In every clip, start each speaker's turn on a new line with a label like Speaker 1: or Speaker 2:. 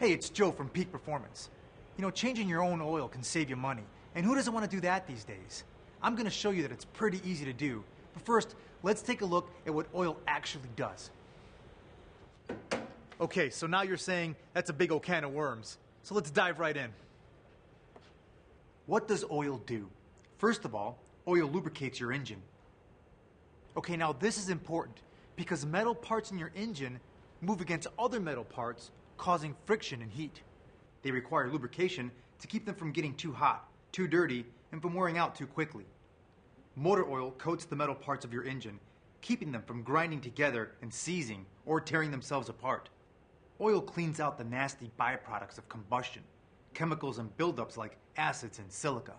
Speaker 1: Hey, it's Joe from Peak Performance. You know, changing your own oil can save you money, and who doesn't want to do that these days? I'm going to show you that it's pretty easy to do, but first, let's take a look at what oil actually does. Okay, so now you're saying that's a big old can of worms, so let's dive right in. What does oil do? First of all, oil lubricates your engine. Okay, now this is important because metal parts in your engine move against other metal parts, causing friction and heat. They require lubrication to keep them from getting too hot, too dirty, and from wearing out too quickly. Motor oil coats the metal parts of your engine, keeping them from grinding together and seizing or tearing themselves apart. Oil cleans out the nasty byproducts of combustion, chemicals and buildups like acids and silica.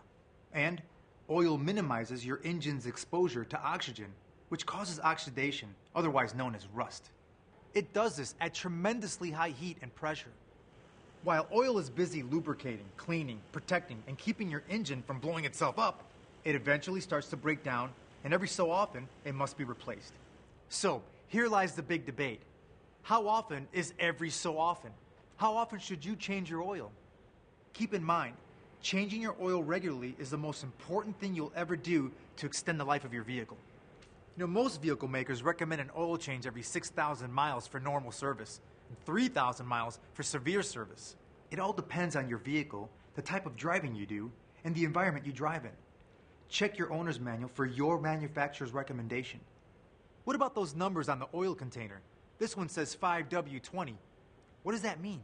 Speaker 1: And oil minimizes your engine's exposure to oxygen, which causes oxidation, otherwise known as rust. It does this at tremendously high heat and pressure. While oil is busy lubricating, cleaning, protecting, and keeping your engine from blowing itself up, it eventually starts to break down, and every so often, it must be replaced. So, here lies the big debate. How often is every so often? How often should you change your oil? Keep in mind, changing your oil regularly is the most important thing you'll ever do to extend the life of your vehicle. You know, most vehicle makers recommend an oil change every 6,000 miles for normal service and 3,000 miles for severe service. It all depends on your vehicle, the type of driving you do, and the environment you drive in. Check your owner's manual for your manufacturer's recommendation. What about those numbers on the oil container? This one says 5W20. What does that mean?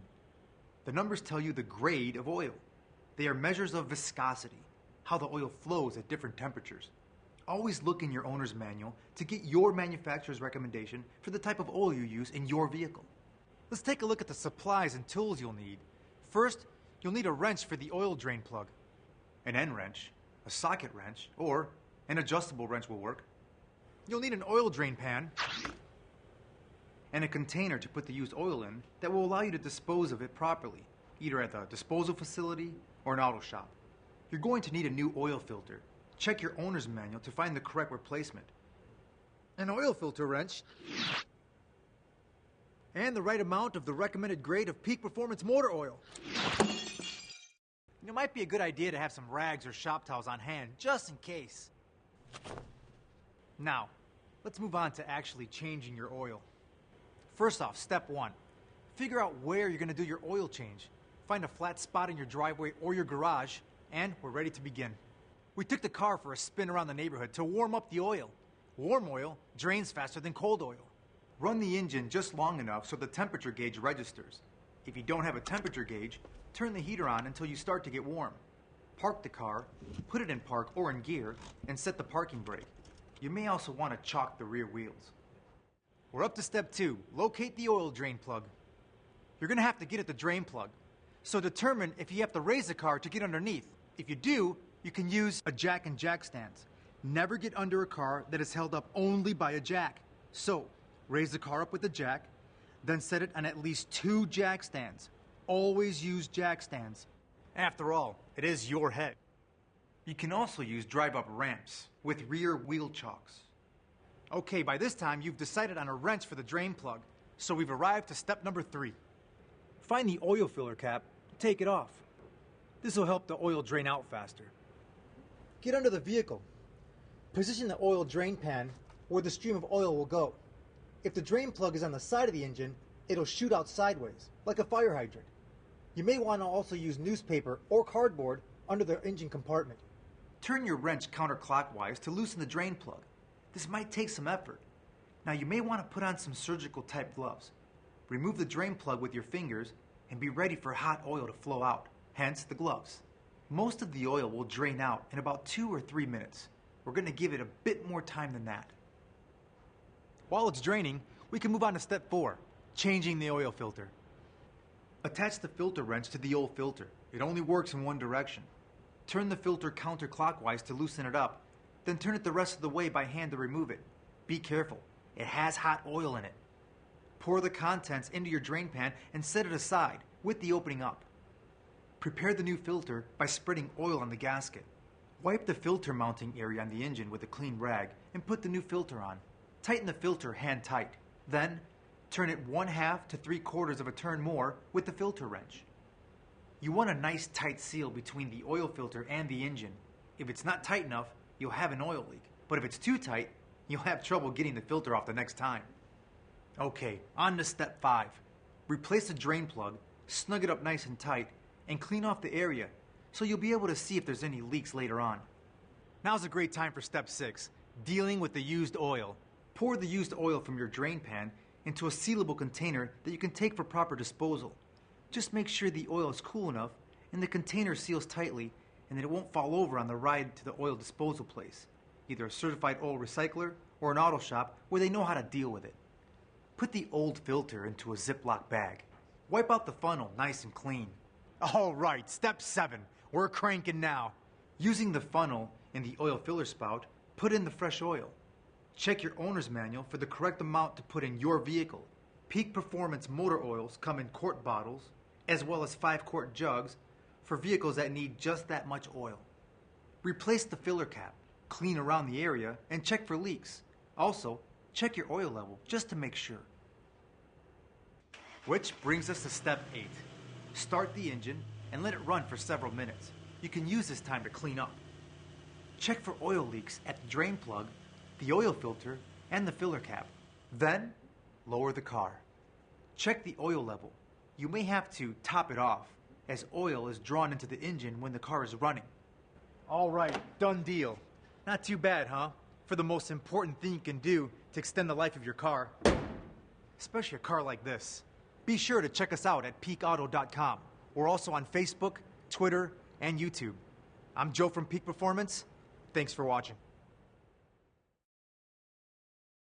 Speaker 1: The numbers tell you the grade of oil. They are measures of viscosity, how the oil flows at different temperatures. Always look in your owner's manual to get your manufacturer's recommendation for the type of oil you use in your vehicle. Let's take a look at the supplies and tools you'll need. First, you'll need a wrench for the oil drain plug, an end wrench, a socket wrench, or an adjustable wrench will work. You'll need an oil drain pan and a container to put the used oil in that will allow you to dispose of it properly, either at the disposal facility or an auto shop. You're going to need a new oil filter. Check your owner's manual to find the correct replacement. An oil filter wrench and the right amount of the recommended grade of Peak Performance motor oil. It might be a good idea to have some rags or shop towels on hand, just in case. Now, let's move on to actually changing your oil. First off, step one, figure out where you're going to do your oil change. Find a flat spot in your driveway or your garage, and we're ready to begin. We took the car for a spin around the neighborhood to warm up the oil. Warm oil drains faster than cold oil. Run the engine just long enough so the temperature gauge registers. If you don't have a temperature gauge, turn the heater on until you start to get warm. Park the car, put it in park or in gear, and set the parking brake. You may also want to chock the rear wheels. We're up to step two, locate the oil drain plug. You're going to have to get at the drain plug. So determine if you have to raise the car to get underneath. If you do, you can use a jack and jack stands. Never get under a car that is held up only by a jack. So, raise the car up with a jack, then set it on at least 2 jack stands. Always use jack stands. After all, it is your head. You can also use drive-up ramps with rear wheel chocks. Okay, by this time you've decided on a wrench for the drain plug, so we've arrived to step number 3. Find the oil filler cap, take it off. This will help the oil drain out faster. Get under the vehicle. Position the oil drain pan where the stream of oil will go. If the drain plug is on the side of the engine, it'll shoot out sideways, like a fire hydrant. You may want to also use newspaper or cardboard under the engine compartment. Turn your wrench counterclockwise to loosen the drain plug. This might take some effort. Now you may want to put on some surgical type gloves. Remove the drain plug with your fingers and be ready for hot oil to flow out, hence the gloves. Most of the oil will drain out in about 2 or 3 minutes. We're going to give it a bit more time than that. While it's draining, we can move on to step 4, changing the oil filter. Attach the filter wrench to the oil filter. It only works in one direction. Turn the filter counterclockwise to loosen it up, then turn it the rest of the way by hand to remove it. Be careful, it has hot oil in it. Pour the contents into your drain pan and set it aside with the opening up. Prepare the new filter by spreading oil on the gasket. Wipe the filter mounting area on the engine with a clean rag and put the new filter on. Tighten the filter hand tight. Then, turn it 1/2 to 3/4 of a turn more with the filter wrench. You want a nice tight seal between the oil filter and the engine. If it's not tight enough, you'll have an oil leak. But if it's too tight, you'll have trouble getting the filter off the next time. Okay, on to step 5. Replace the drain plug, snug it up nice and tight, and clean off the area so you'll be able to see if there's any leaks later on. Now's a great time for step 6, dealing with the used oil. Pour the used oil from your drain pan into a sealable container that you can take for proper disposal. Just make sure the oil is cool enough and the container seals tightly and that it won't fall over on the ride to the oil disposal place, either a certified oil recycler or an auto shop where they know how to deal with it. Put the old filter into a Ziploc bag. Wipe out the funnel nice and clean. All right, step 7. We're cranking now. Using the funnel in the oil filler spout, put in the fresh oil. Check your owner's manual for the correct amount to put in your vehicle. Peak Performance motor oils come in quart bottles, as well as 5-quart jugs for vehicles that need just that much oil. Replace the filler cap, clean around the area, and check for leaks. Also, check your oil level just to make sure. Which brings us to step 8. Start the engine and let it run for several minutes. You can use this time to clean up. Check for oil leaks at the drain plug, the oil filter, and the filler cap. Then, lower the car. Check the oil level. You may have to top it off, as oil is drawn into the engine when the car is running. All right, done deal. Not too bad, huh? For the most important thing you can do to extend the life of your car. Especially a car like this. Be sure to check us out at peakauto.com. We're also on Facebook, Twitter, and YouTube. I'm Joe from Peak Performance. Thanks for watching.